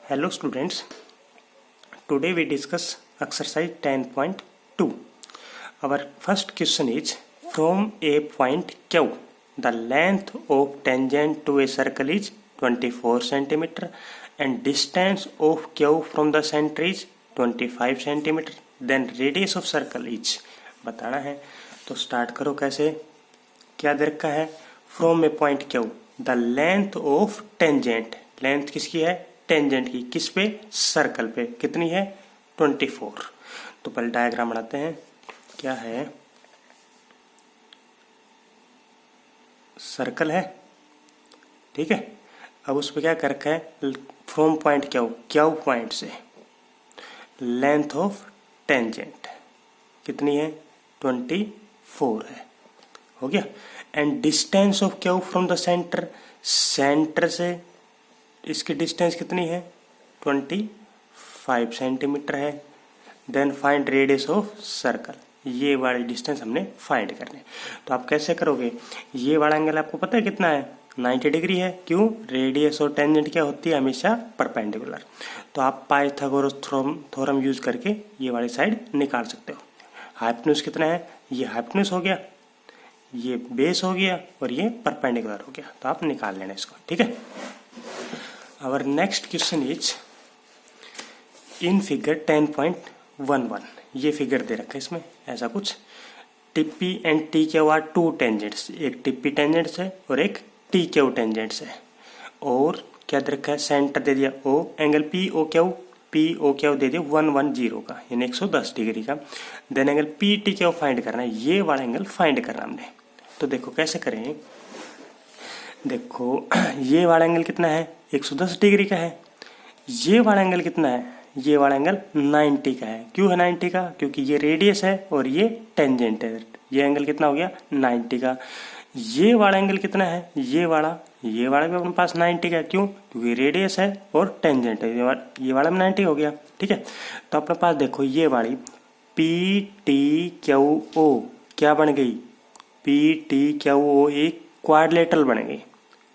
Hello students, today we discuss exercise 10.2. Our first question is, from a point Q, the length of tangent to a circle is 24 centimeter and distance of Q from the center is 25 centimeter. Then radius of circle is बताना है। तो start करो कैसे, क्या दे रखा है, from a point Q the length of tangent, length किसकी है, टेंजेंट की, किस पे, सर्कल पे, कितनी है 24। तो पहले डायग्राम बनाते हैं। क्या है, सर्कल है, ठीक है। अब उस पर क्या कर रखा है, फ्रॉम पॉइंट Q पॉइंट से लेंथ ऑफ टेंजेंट कितनी है 24 है, हो गया। And distance of Q from the centre, centre से इसकी डिस्टेंस कितनी है 25 सेंटीमीटर है। Then find radius of circle, ये वाली डिस्टेंस हमने फाइंड करनी है। तो आप कैसे करोगे, ये वाला एंगल आपको पता है कितना है, 90 डिग्री है। क्यों, रेडियस और टेंजेंट क्या होती है, हमेशा परपेंडिकुलर। तो आप पाइथागोरस थ्योरम यूज करके ये वाली साइड निकाल सकते हो। हाइपोटेन्यूज कितना है, ये हाइपोटेन्यूज हो गया, ये बेस हो गया और ये परपेंडिकुलर हो गया। तो आप निकाल लेना इसको, ठीक है। Our next question is in figure 10.11, ये फिगर दे रखा है इसमें ऐसा कुछ, TP and T Q are two tangents, एक टिप्पी टेंजेंट्स है और एक टी क्यू टेंजेंट्स है। और क्या दे रखा है, सेंटर दे दिया O, angle P O Q दे दिया 110 का, यानी 110 डिग्री का। Then angle P T Q find करना है, ये वाला एंगल फाइंड करना हमने। तो देखो कैसे करें, देखो ये वाला एंगल कितना है 110 डिग्री का है, ये वाला एंगल कितना है, ये वाला एंगल 90 का है। क्यों है 90 का, क्योंकि ये रेडियस है और ये टेंजेंट है। ये एंगल कितना हो गया 90 का। ये वाला एंगल कितना है, ये वाला भी अपने पास 90 का है। क्यों, क्योंकि रेडियस है और टेंजेंट है। ये वाला भी 90 हो गया, ठीक है। तो अपने पास देखो ये वाली पी टी क्यू ओ क्या बन गई, पी टी क्यू ओ एक क्वाड्रिलेटरल बन गई,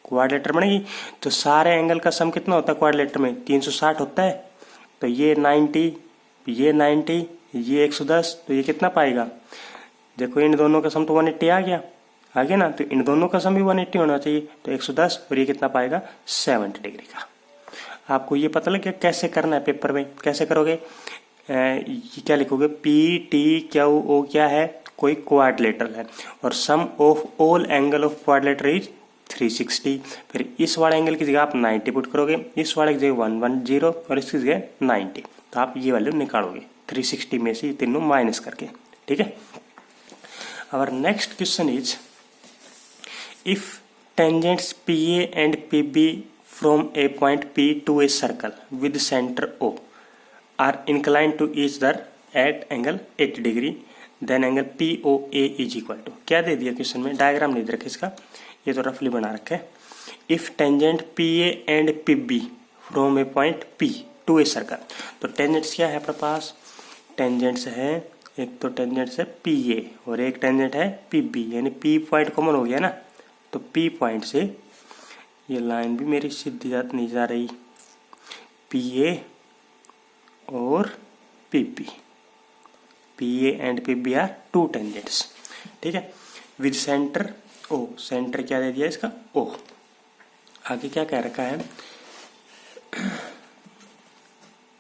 क्वाड्रिलेटरल बनेगी। तो सारे एंगल का सम कितना होता है क्वाड्रिलेटरल में, 360 होता है। तो ये 90, ये 90, ये 110, तो ये कितना पाएगा, देखो इन दोनों का सम तो 180 आ गया ना। तो इन दोनों का सम भी 180 होना चाहिए। तो 110 और ये कितना पाएगा 70 डिग्री का। आपको ये पता लग गया कैसे करना है, पेपर में कैसे करोगे, ये क्या लिखोगे, पी टी क्यू ओ क्या है, कोई क्वाड्रिलेटरल है और sum of all angle of quadrilateral is 360। फिर इस वाले एंगल की जगह आप 90 पुट करोगे, इस वाले की जगह 110 और इसकी जगह 90। तो आप ये वैल्यू निकालोगे 360 में से तीनों माइनस करके, ठीक है। Our next question is, if tangents P A and P B from a point P to a circle with centre O are inclined to each other at angle 80 degree, then angle P O A is equal to, क्या दे दिया question में, diagram नहीं दे रखा इसका, ये तो रफली बना रखा है। If tangent P A and P B from a point P to a circle, तो टेंजेंट्स क्या है अपने पास, टेंजेंट्स है, एक तो टेंजेंट्स है पी ए और एक टेंजेंट है पी बी, यानी पी पॉइंट कॉमन हो गया ना। तो पी पॉइंट से ये लाइन भी मेरी सीधी नहीं जा रही, पी ए और P B, P A and P B are two tangents, ठीक है, विद सेंटर ओ, सेंटर क्या दे दिया इसका ओ। आगे क्या कह रखा है,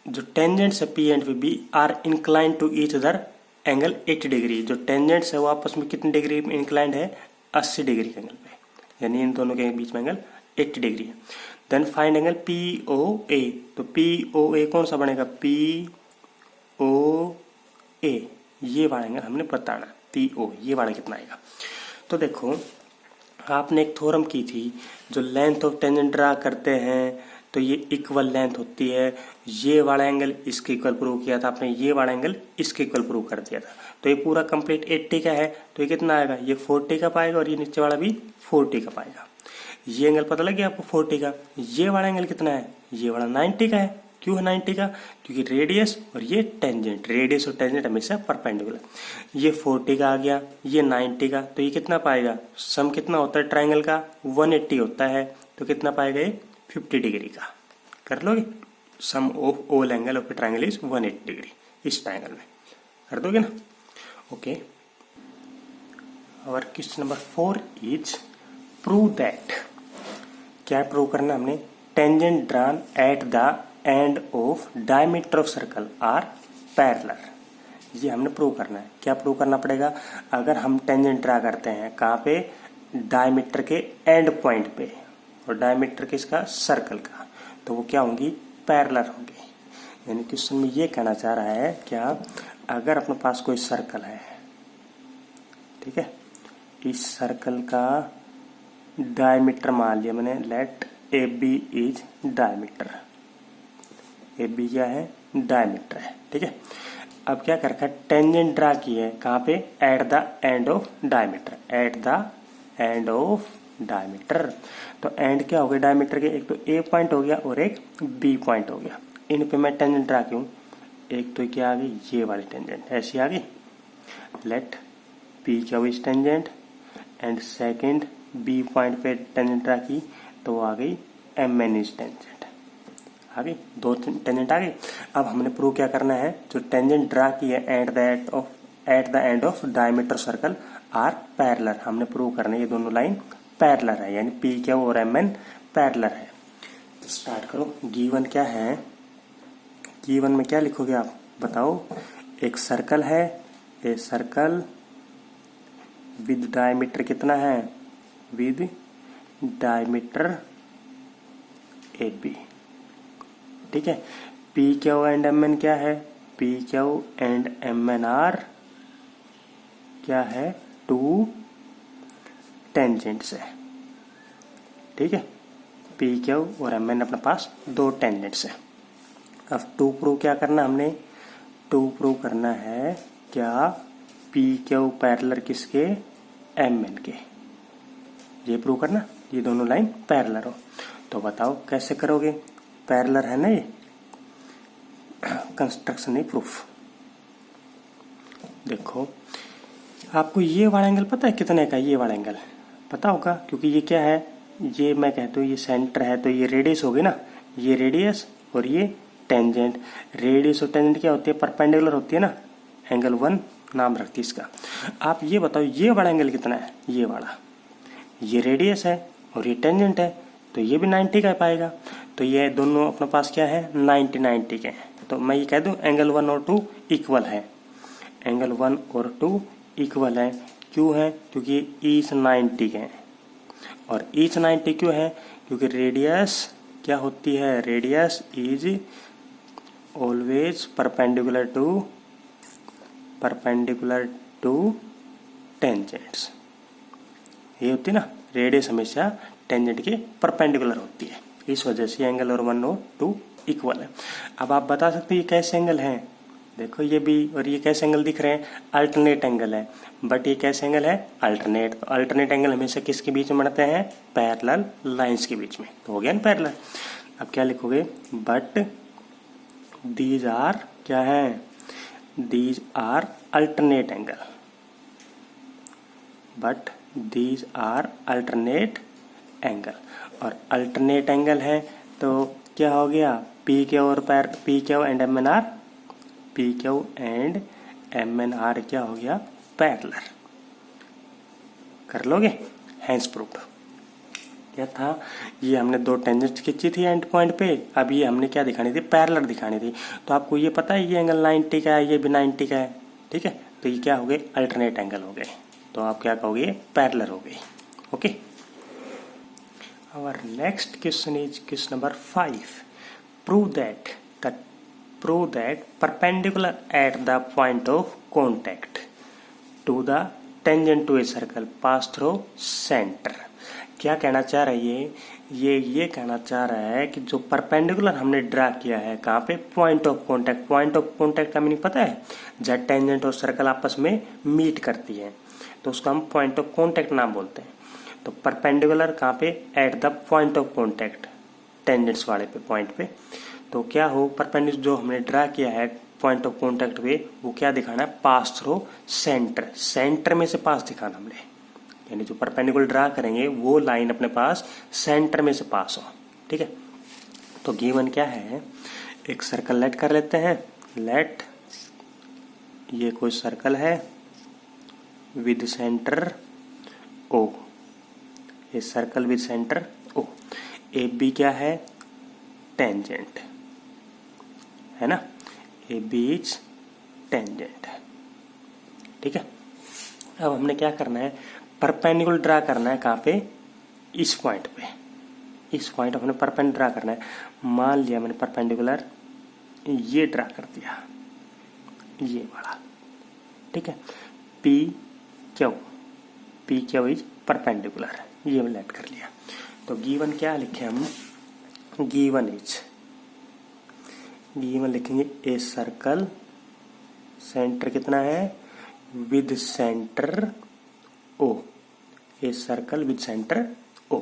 जो टेंजेंट्स है P and P B are inclined to each other angle 80 degree. जो टेंजेंट्स है वो आपस में कितने डिग्री में इंक्लाइंड है, 80 डिग्री के एंगल पे, यानी इन दोनों के बीच में एंगल 80 डिग्री है। Then find angle P O A, तो पी ओ ए कौन सा बनेगा, पी ओ ए, ये वाला एंगल हमने बताना, पी ओ ये वाला कितना आएगा। तो देखो आपने एक थ्योरम की थी, जो लेंथ ऑफ टेंजेंट ड्रा करते हैं तो ये इक्वल लेंथ होती है, ये वाला एंगल इसके इक्वल प्रूव किया था आपने, ये वाला एंगल इसके इक्वल प्रूव कर दिया था। तो ये पूरा कंप्लीट 80 का है, तो ये कितना आएगा, ये 40 का पाएगा और ये नीचे वाला भी 40 का पाएगा। ये एंगल पता लग गया आपको 40 का। ये वाला एंगल कितना है, ये वाला 90 का है। क्यों है 90 का, क्योंकि रेडियस और ये टेंजेंट, रेडियस और टेंजेंट हमेशा परपेंडिकुलर। ये 40 का आ गया, ये 90 का, तो ये कितना पाएगा, सम कितना होता है ट्राइंगल का 180 होता है, तो कितना पाएगा ये 50 डिग्री का। कर लोगे, sum of all angle of a triangle is 180 degree. इस ट्राइंगल में कर दोगे ना। ओके, और question number 4 is prove that. क्या प्रूव करना हमने? Tangent drawn at the end of diameter of circle are parallel. ये हमने प्रूव करना है। क्या प्रूव करना पड़ेगा? अगर हम टेंजेंट ड्रा करते हैं कहाँ पे? डायमीटर के एंड पॉइंट पे, और डायमीटर किसका? सर्कल का, तो वो क्या होंगी? पैरेलल होंगी। यानी क्वेश्चन में ये कहना चाह रहा है क्या, अगर अपने पास कोई सर्कल है, ठीक है, इस सर्कल का डायमीटर मान लिया मैंने, let A B is diameter. A B क्या है? डायमीटर है, ठीक है। अब क्या कर रखा है? टेंजेंट ड्रा की है कहाँ पे? Eight the end of diameter, eight the end of diameter. तो एंड क्या हो गया डायमीटर के? एक तो ए पॉइंट हो गया और एक बी पॉइंट हो गया। इन पे मैं टेंजेंट ड्रा क्यों? एक तो क्या आ गई? ये वाली टेंजेंट ऐसी आ गई। लेट पी क्या हुई? Tangent, and second B point पे टेंजेंट ड्रा की तो आ गई एम एन इज टेंजेंट। आ गई, दो टेंजेंट आ गई। अब हमने प्रूव क्या करना है? जो टेंजेंट ड्रा की है at the end of diameter circle are parallel. हमने प्रूव करना है ये दोनों लाइन पैरेलल है, यानी पी क्या और एम एन पैरेलल है। तो स्टार्ट करो। गिवन क्या है? गिवन में क्या लिखोगे आप बताओ? एक सर्कल है, ए सर्कल विद डायमीटर कितना है? विद डायमीटर ए बी, ठीक है। P Q and M N क्या है? P Q and M N are क्या है? टू टेंजेंट्स है, ठीक है। पी क्यू और एम एन अपने पास दो टेंजेंट्स है। अब टू प्रूव क्या करना हमने? टू प्रूव करना है क्या? पी क्यू पैरेलल किसके? एम एन के। ये प्रूव करना ये दोनों लाइन पैरेलल हो। तो बताओ कैसे करोगे? पैरेलल है ना ये, कंस्ट्रक्शन नहीं प्रूफ। देखो आपको ये वाला एंगल पता है कितने का? ये वाला एंगल पता होगा, क्योंकि ये क्या है? ये मैं कहता हूँ ये सेंटर है, तो ये रेडियस होगी ना, ये रेडियस और ये टेंजेंट। रेडियस और टेंजेंट क्या होती है? परपेंडिकुलर होती है ना। एंगल 1 नाम रखती है इसका। आप ये बताओ ये वाला एंगल कितना है? ये वाला, ये रेडियस है और ये टेंजेंट है, तो ये भी 90 का पाएगा। तो ये दोनों अपने पास क्या है? 90 के हैं। तो मैं ये कह दूं एंगल 1 और 2 इक्वल है। एंगल 1 और 2 इक्वल है। क्यों है? क्योंकि ईच 90 के हैं। और ईच 90 क्यों है? क्योंकि रेडियस क्या होती है? Radius is always perpendicular to tangents. ये होती है ना, रेडियस हमेशा टेंजेंट के परपेंडिकुलर होती है। इस वजह से एंगल और 1 और 2 इक्वल है। अब आप बता सकते हो ये कैसे एंगल है? देखो ये भी और ये कैसे एंगल दिख रहे हैं? अल्टरनेट एंगल है। बट ये कैसे एंगल है? अल्टरनेट। तो अल्टरनेट एंगल हमेशा किसके बीच में बनते हैं? पैरेलल लाइंस के बीच में। तो हो गया ना पैरेलल। अब क्या लिखोगे? बट दीज आर क्या है? These are alternate angle. But these are alternate angle. और अल्टरनेट एंगल है तो क्या हो गया? P Q and M N are, P Q and M N are क्या हो गया? पैरेलल। कर लोगे? Hence proved. क्या था? ये हमने दो टेंजेंट्स खींची थी एंड पॉइंट पे। अब ये हमने क्या दिखानी थी? पैरेलल दिखानी थी। तो आपको ये पता है ये एंगल 90 का है, ये भी 90 का है, ठीक है। तो ये क्या हो गए? अल्टरनेट एंगल हो गए। तो आप क्या कहोगे? पैरेलल हो गई। Okay. Our next question is question number 5. Prove that perpendicular at the point of contact to the tangent to a circle pass through center. क्या कहना चाह रहा है ये कहना चाह रहा है कि जो परपेंडिकुलर हमने ड्रा किया है कहाँ पे? Point of contact. Point of contact का मीनिंग पता है? जब टेंजेंट और सर्कल आपस में मीट करती है तो उसको हम पॉइंट ऑफ कॉन्टैक्ट नाम बोलते हैं। तो परपेंडिकुलर कहाँ पे? At the point of contact, tangents वाले पे पॉइंट पे। तो क्या हो? परपेंडिकुलर जो हमने ड्रा किया है पॉइंट ऑफ कॉन्टैक्ट पे वो क्या दिखाना है? पास थ्रू सेंटर। सेंटर में से पास दिखाना हमने, यानी जो परपेंडिकुलर ड्रा करेंगे वो लाइन अपने पास सेंटर में से पास हो, ठीक है। तो गिवन क्या है? एक सर्कल लेट कर लेते हैं। लेट ये कोई सर्कल है विद सेंटर ओ, ये circle with centre O. A B क्या है? टेंजेंट है ना, ए बी इज टेंजेंट। ठीक है, अब हमने क्या करना है, परपेंडिकुलर ड्रा करना है। कहाँ पे? इस पॉइंट पे। इस पॉइंट हमने परपेंडिकुलर ड्रा करना है। मान लिया मैंने परपेंडिकुलर ये ड्रा कर दिया, ये वाला। ठीक है, पी क्यू इज परपेंडिकुलर, ये हमने लेट कर लिया। तो गिवन क्या लिखे हम? गिवन लिखेंगे ए सर्कल, सेंटर कितना है? With centre O, a circle with centre O.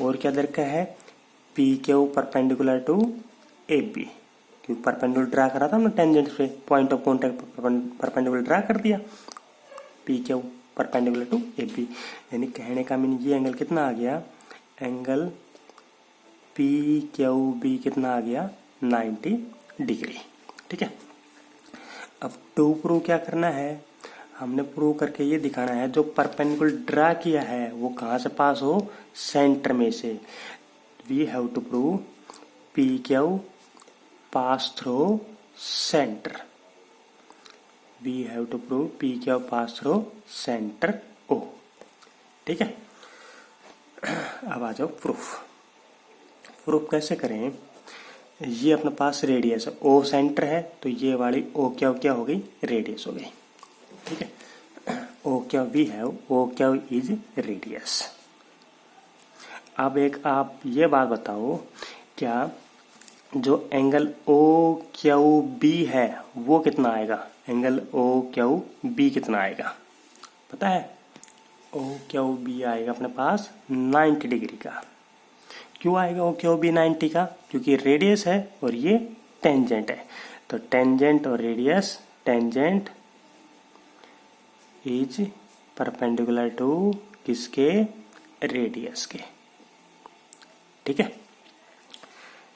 और क्या दे रखा है? P Q perpendicular to A B, क्योंकि परपेंडिकुलर ड्रा करा था हमने टेंजेंट से, point of contact perpendicular draw कर दिया। P Q perpendicular to A B, यानी कहने का मीन ये एंगल कितना आ गया? एंगल पी क्यू बी कितना आ गया? 90 डिग्री। ठीक है, अब टू प्रूव क्या करना है? हमने प्रूव करके ये दिखाना है जो परपेंडिकुलर ड्रा किया है वो कहाँ से पास हो? सेंटर में से। We have to prove P Q pass through centre. We have to prove P Q pass through centre O. ठीक है, अब आ जाओ प्रूफ कैसे करें? ये अपने पास रेडियस है, ओ सेंटर है, तो ये वाली ओ क्या हो गई? रेडियस हो गई। ठीक है, ओ क्या इज रेडियस। अब एक आप ये बात बताओ, क्या जो एंगल ओ क्यू बी है वो कितना आएगा? एंगल ओ क्यू बी कितना आएगा पता है? ओ क्यू बी आएगा अपने पास 90 डिग्री का। क्यों आएगा ओ क्यू बी 90 का? क्योंकि रेडियस है और ये टेंजेंट है। तो टेंजेंट और radius, tangent is perpendicular to किसके? रेडियस के। ठीक है,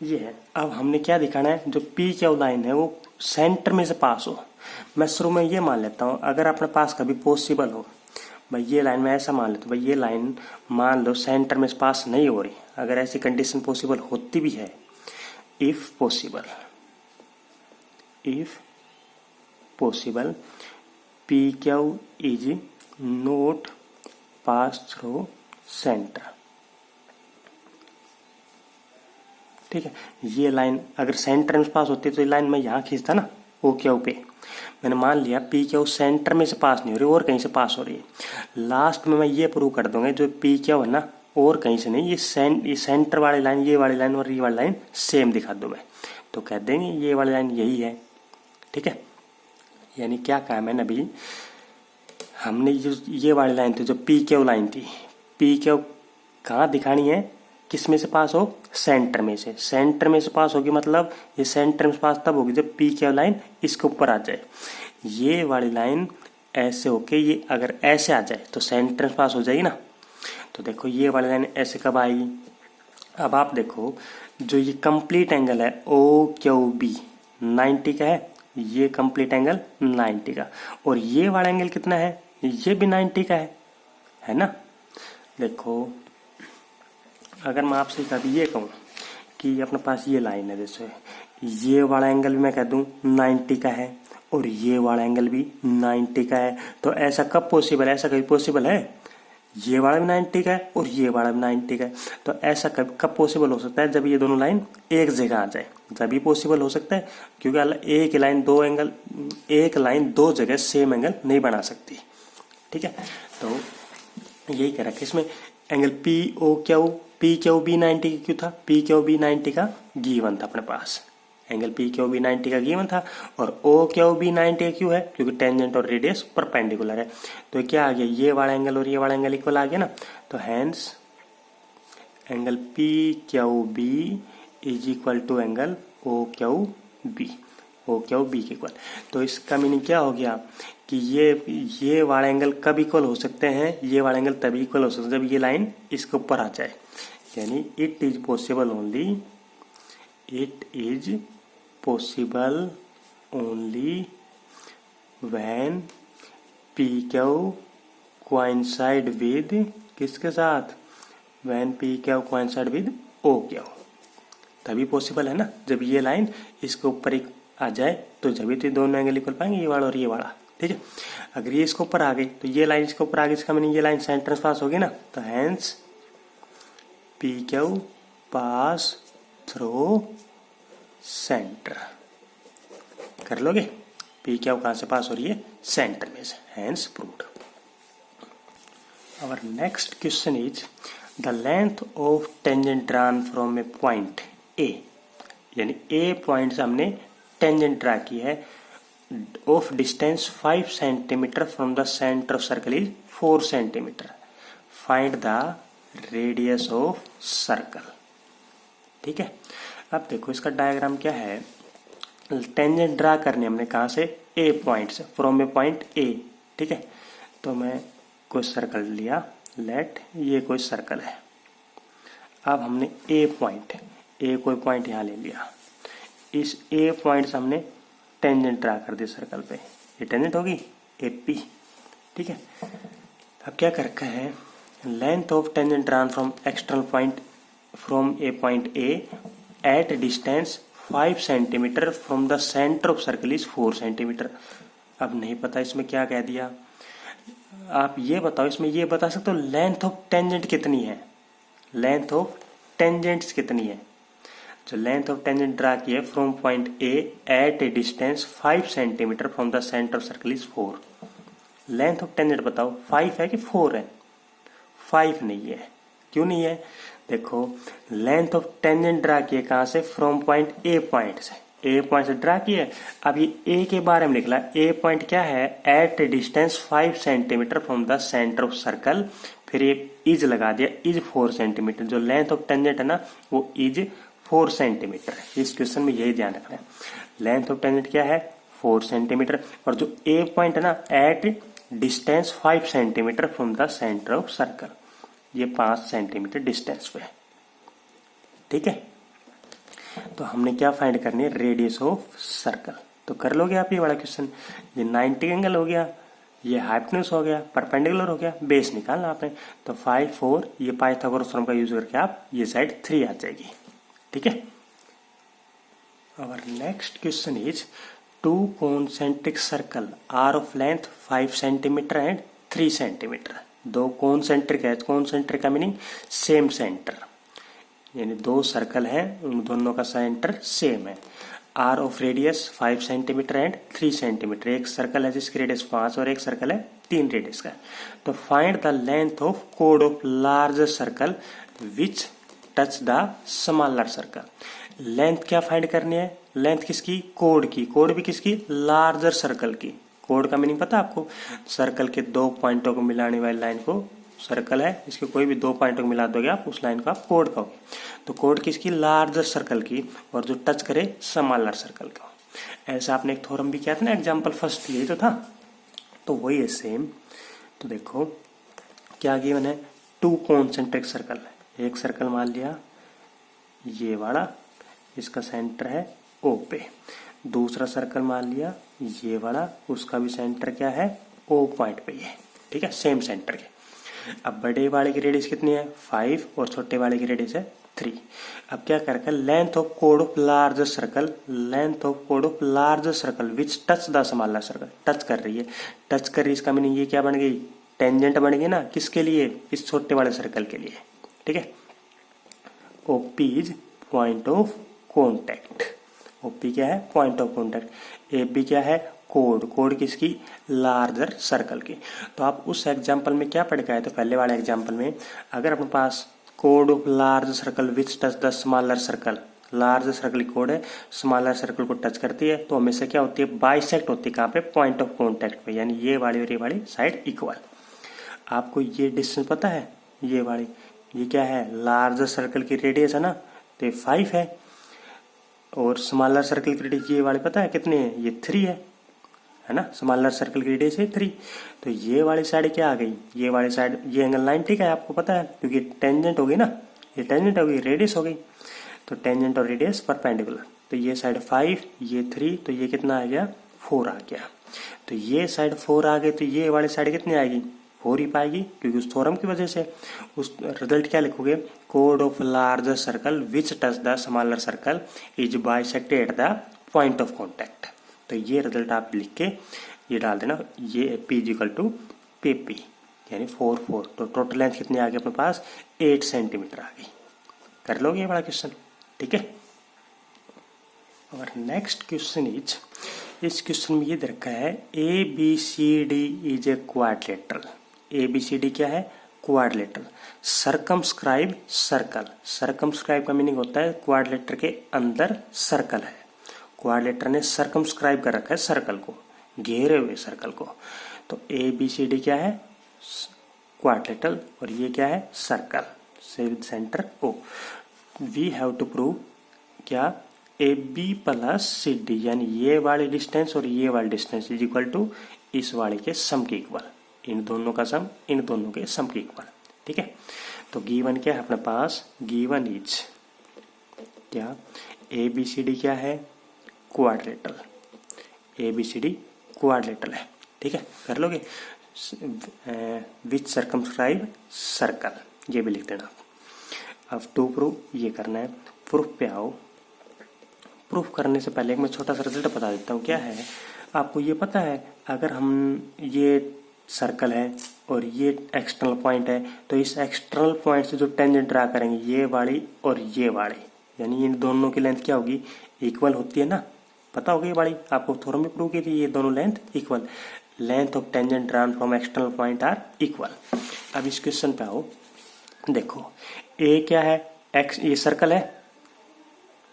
ये है। अब हमने क्या दिखाना है? जो पी क्यू लाइन है वो सेंटर में से पास हो। मैं शुरू में ये मान लेता हूँ, अगर अपने पास कभी पॉसिबल हो भाई, ये लाइन में ऐसा मान लेता हूँ भाई, ये लाइन मान लो सेंटर में से पास नहीं हो रही। अगर ऐसी कंडीशन पॉसिबल होती भी है, if possible P Q is note pass through centre. ठीक है, ये लाइन अगर सेंटर में पास होती है तो ये लाइन मैं यहाँ खींचता ना ओ क्यू पे। मैंने मान लिया पी क्यू सेंटर में से पास नहीं हो रही और कहीं से पास हो रही है। लास्ट में मैं ये प्रूव कर दूंगा जो पी क्यू है ना और कहीं से नहीं, ये सेंटर वाली लाइन, ये वाली लाइन और ये वाली लाइन सेम दिखा दूँ मैं, तो कह देंगे ये वाली लाइन यही है। ठीक है, यानी क्या कहा मैंने अभी? हमने ये वाली लाइन थी जो पी क्यू लाइन थी, पी क्यू कहाँ दिखानी है? किस में से पास हो? सेंटर में से। सेंटर में से पास होगी मतलब ये सेंटर में पास तब होगी जब पी क्यू लाइन इसके ऊपर आ जाए। ये वाली लाइन ऐसे होके ये अगर ऐसे आ जाए तो सेंटर में पास हो जाएगी ना। तो देखो ये वाली लाइन ऐसे कब आएगी? अब आप देखो जो ये कंप्लीट एंगल है ओ क्यू बी 90 का है, ये कंप्लीट एंगल 90 का, और ये वाला एंगल कितना है? ये भी 90 का है ना। देखो अगर मैं आपसे कभी ये कहूँ कि अपने पास ये लाइन है, जैसे ये वाला एंगल भी मैं कह दूँ 90 का है और ये वाला एंगल भी 90 का है, तो ऐसा कब पॉसिबल है? ऐसा कभी पॉसिबल है? ये वाला भी 90 का है और ये वाला भी 90 का है, तो ऐसा कब पॉसिबल हो सकता है? जब ये दोनों लाइन एक जगह आ जाए, जब ही पॉसिबल हो सकता है। क्योंकि एक लाइन दो जगह सेम एंगल नहीं बना सकती। ठीक है, तो यही कह रखा है इसमें। एंगल पी क्यू बी 90 का क्यों था? पी क्यू बी 90 का गिवन था अपने पास, एंगल पी क्यू बी 90 का गिवन था। और ओ क्यू बी 90 का क्यों है? क्योंकि टेंजेंट और रेडियस परपेंडिकुलर है। तो क्या आ गया? ये वाला एंगल और ये वाला एंगल इक्वल आ गया ना। तो hence angle P Q B is equal to angle O Q B के इक्वल। तो इसका मीनिंग क्या हो गया कि ये वाला एंगल कब इक्वल हो सकते हैं? ये वाला एंगल तभी इक्वल हो सकता है जब ये लाइन इसके ऊपर आ जाए। यानी it is possible only when P Q coincide with किसके साथ, when P Q coincide with O Q, तभी पॉसिबल है ना। जब ये लाइन इसके ऊपर एक आ जाए तो जब तो दोनों एंगल इक्वल पाएंगे, ये वाला और ये वाला, ठीक है। अगर ये इसके ऊपर आ गई तो ये लाइन इसके ऊपर आ गई, इसका मीनिंग ये लाइन सेंटर पास होगी ना, तो hence P Q pass through centre. कर लोगे, पी क्यू कहां से पास हो रही है, सेंटर में से, hence proved. Our next question is the length of tangent drawn from a point A, यानी A पॉइंट से हमने टेंजेंट ड्रा की है, of distance 5 centimetre from the centre of circle is 4 centimetre, find the radius of circle. ठीक है, अब देखो इसका डायग्राम क्या है। टेंजेंट ड्रा करनी हमने कहाँ से, ए पॉइंट से, फ्रॉम ए पॉइंट ए। ठीक है, तो मैं कोई सर्कल लिया, लेट ये कोई सर्कल है। अब हमने ए पॉइंट, ए कोई पॉइंट यहाँ ले लिया, इस ए पॉइंट से हमने टेंजेंट ड्रा कर दी सर्कल पे, ये टेंजेंट होगी ए पी। ठीक है, अब क्या कर रखा है, length of tangent drawn from external point from a point A at distance 5 centimetre from the centre of circle is 4 centimetre. अब नहीं पता इसमें क्या कह दिया, आप ये बताओ, इसमें ये बता सकते हो लेंथ ऑफ टेंजेंट कितनी है, लेंथ ऑफ टेंजेंट्स कितनी है। जो लेंथ ऑफ टेंजेंट ड्रा की है from point A at a distance 5 centimetre from the centre of circle is 4। Length of tangent बताओ 5 है कि 4 है, 5 नहीं है। क्यों नहीं है, देखो लेंथ ऑफ टेंजेंट ड्रा की है कहां से, फ्रॉम पॉइंट ए पॉइंट से, ए पॉइंट से ड्रा की है। अब ये ए के बारे में निकला, ए पॉइंट क्या है, at distance 5 centimetre from the centre of circle, फिर ये इज लगा दिया, इज 4 सेंटीमीटर। जो लेंथ ऑफ टेंजेंट है ना वो इज 4 सेंटीमीटर है। इस क्वेश्चन में यही ध्यान रखना है, लेंथ ऑफ टेंजेंट क्या है 4 सेंटीमीटर, और जो ए पॉइंट है ना at distance 5 centimetre from the centre of circle, ये 5 सेंटीमीटर डिस्टेंस पे। ठीक है, तो हमने क्या फाइंड करनी है, रेडियस ऑफ सर्कल। तो कर लोगे आप ये वाला क्वेश्चन, ये 90 एंगल हो गया, ये हाइपोटेन्यूज हो गया, परपेंडिकुलर हो गया, बेस निकालना आपने। तो 5 4, ये पाइथागोरस थ्योरम का यूज करके आप ये साइड 3 आ जाएगी। ठीक है, our next question is 2 concentric circle are of length 5 centimetre and 3 centimetre. 2 concentric है, कॉन्सेंट्रिक का मीनिंग सेम सेंटर, यानी 2 सर्कल है, उन दोनों का सेंटर सेम है। Are of radius 5 centimetre and 3 centimetre, एक सर्कल है जिसकी रेडियस 5 और एक सर्कल है 3 रेडियस का। तो find the length of code of larger circle which touch the smaller circle. Length क्या फाइंड करनी है, लेंथ किसकी, कोड की, कोड भी किसकी, लार्जर सर्कल की। कोड का मीनिंग पता आपको, सर्कल के 2 पॉइंटों को मिलाने वाली लाइन को, सर्कल है इसके कोई भी 2 पॉइंटों को मिला दोगे आप, उस लाइन को आप कोड कहोगे। तो कोड किसकी, लार्जर सर्कल की, और जो टच करे स्मॉलर सर्कल का। ऐसा आपने एक थ्योरम भी किया था ना, एग्जांपल फर्स्ट यही तो था, तो वही है सेम। तो देखो क्या गिवन है, 2 कॉन्सेंट्रिक सर्कल है, एक सर्कल मान लिया ये वाला, इसका सेंटर है ओ पे, दूसरा सर्कल मान लिया ये वाला, उसका भी सेंटर क्या है, ओ पॉइंट पे है। ठीक है, सेम सेंटर के। अब बड़े वाले की रेडियस कितनी है 5 और छोटे वाले की रेडियस है 3। अब क्या कर रखा है, length of code of larger circle, length of code of larger circle which touch the smaller circle, touch कर रही है, टच कर रही है, इसका मीनिंग ये क्या बन गई, टेंजेंट बन गई ना, किसके लिए, इस छोटे वाले सर्कल के लिए। ठीक है, OP is point of contact, OP क्या है, point of contact. A B क्या है, कोड, कोड किसकी, लार्जर सर्कल की। तो आप उस एग्जांपल में क्या पढ़ के आए थे, पहले वाले एग्जांपल में, अगर अपने पास कोड of large circle which touch the smaller circle, large circle की कोड है, स्मॉलर सर्कल को टच करती है, तो हमेशा क्या होती है, बाइसेक्ट होती है, कहाँ पे, पॉइंट ऑफ कॉन्टैक्ट पे, यानी ये वाली और ये वाली साइड इक्वल। आपको ये डिस्टेंस पता है, ये वाली, ये क्या है, लार्ज सर्कल की रेडियस है ना, तो 5 है, और स्मॉलर सर्कल की रेडियस ये वाली पता है कितनी है, ये 3 है ना, स्मॉलर सर्कल की रेडियस है 3। तो ये वाली साइड क्या आ गई, ये वाली साइड, ये एंगल 90 का है, आपको पता है, क्योंकि टेंजेंट हो गई ना, ये टेंजेंट हो गई, रेडियस हो गई, तो टेंजेंट और रेडियस परपेंडिकुलर, तो तो ये साइड 5, ये 3, तो ये कितना आ गया 4 आ गया। तो ये साइड 4 आ गई तो ये वाली साइड कितनी आएगी 4 ही पाएगी, क्योंकि उस थ्योरम की वजह से। उस रिजल्ट क्या लिखोगे, code of larger circle which touch the smaller circle is bisected at the point of contact. तो ये रिजल्ट आप लिख के ये डाल देना, ये P इक्वल टू PP यानी 4 4। तो टोटल लेंथ कितनी आ गई अपने पास 8 सेंटीमीटर आ गई। कर लोगे ये बड़ा क्वेश्चन, ठीक है। और नेक्स्ट क्वेश्चन इज, इस क्वेश्चन में ये दे रखा है ABCD is a quadrilateral. ABCD क्या है, क्वाड्रिलेटरल। सर्कमस्क्राइब सर्कल, सर्कमस्क्राइब का मीनिंग होता है क्वाड्रिलेटर के अंदर सर्कल है। क्वाड्रिलेटर ने सर्कमस्क्राइब कर रखा है सर्कल को, घेरे हुए सर्कल को। तो ABCD क्या है, क्वाड्रिलेटरल, और ये क्या है सर्कल से with centre O। We have to prove क्या, AB प्लस CD यानी ये वाली डिस्टेंस और ये वाली डिस्टेंस इज इक्वल टू इस वाले के सम के इक्वल, इन दोनों का सम इन दोनों के सम के इक्वल, ठीक है। तो गिवन क्या है अपने पास, गिवन इज क्या, ABCD क्या है क्वाड्रिलेटरल, ABCD क्वाड्रिलेटरल है, ठीक है। कर लोगे, विच सर्कमस्क्राइब सर्कल, ये भी लिख देना। अब टू प्रूफ ये करना है, प्रूफ पे आओ। प्रूफ करने से पहले एक मैं छोटा सा रिजल्ट बता देता हूँ। क्या है, आपको ये पता है अगर हम ये सर्कल है और ये एक्सटर्नल पॉइंट है, तो इस एक्सटर्नल पॉइंट से जो टेंजेंट ड्रा करेंगे ये वाली और ये वाली, यानी इन दोनों की लेंथ क्या होगी, इक्वल होती है ना, पता होगी ये वाली, आपको थ्योरम में प्रूव की थी, ये दोनों length equal. Length of tangent drawn from external point are equal. अब इस क्वेश्चन पे आओ, देखो ए क्या है, एक्स, ये सर्कल है,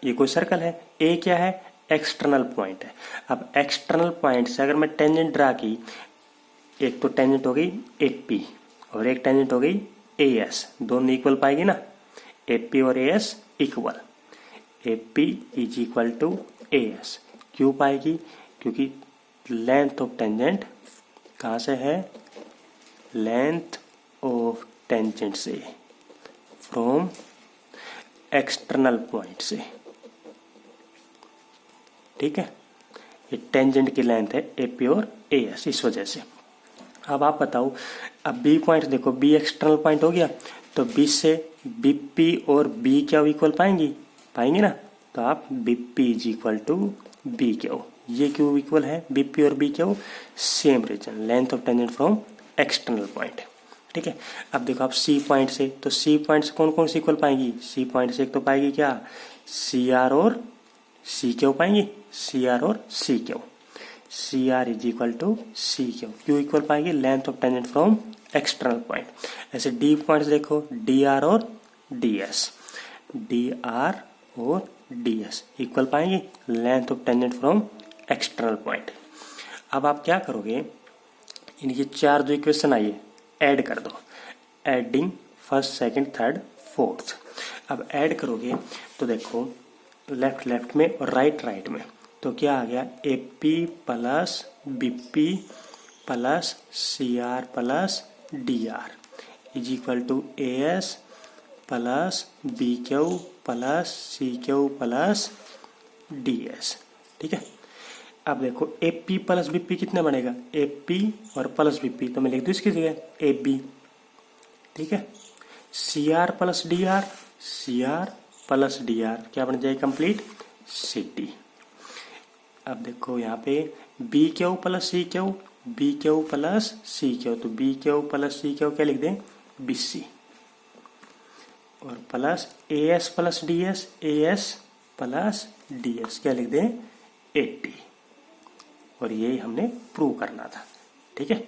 ये कोई सर्कल है, ए क्या है एक्सटर्नल पॉइंट है। अब एक्सटर्नल पॉइंट से अगर मैं टेंजेंट ड्रा की, एक तो टेंजेंट हो गई AP और एक टेंजेंट हो गई AS, दोनों इक्वल पाएगी ना, AP और AS equal, AP is equal to AS। क्यों पाएगी, क्योंकि लेंथ ऑफ टेंजेंट कहाँ से है, लेंथ ऑफ टेंजेंट से, फ्रॉम एक्सटर्नल पॉइंट से, ठीक है। ये टेंजेंट की लेंथ है AP और AS, इस वजह से। अब आप बताओ, अब B पॉइंट देखो, B एक्सटर्नल पॉइंट हो गया, तो B से BP और B क्या इक्वल पाएंगे ना, तो आप BP is equal to B Q, ये क्यों इक्वल है, BP और B Q same reason, length of tangent from external point, ठीक है। अब देखो आप C पॉइंट से, तो C पॉइंट से कौन कौन सी इक्वल पाएंगी, C पॉइंट से एक तो पाएगी क्या, CR और CQ पाएंगी, CR और CQ, CR is equal to CQ, क्यों इक्वल पाएंगे, length of tangent from external point. ऐसे D पॉइंट देखो, DR और DS, DR और DS इक्वल पाएंगे, length of tangent from external point. अब आप क्या करोगे, इनकी चार जो इक्वेशन आई है ऐड कर दो, adding first second third fourth. अब ऐड करोगे तो देखो लेफ्ट लेफ्ट में और राइट राइट में, तो क्या आ गया, AP plus BP plus CR plus DR is equal to AS plus BQ plus CQ plus DS, ठीक है। अब देखो AP प्लस BP कितने बनेगा, AP और प्लस BP, तो मैं लिख दूँ इसकी जगह AB, ठीक है। CR plus DR, CR plus DR क्या बन जाएगी कंप्लीट, CD। अब देखो यहाँ पे BQ plus CQ, BQ plus CQ, तो BQ प्लस CQ क्या लिख दें, BC, और plus AS plus DS, AS plus DS क्या लिख दें, 80। और ये हमने प्रूव करना था, ठीक है।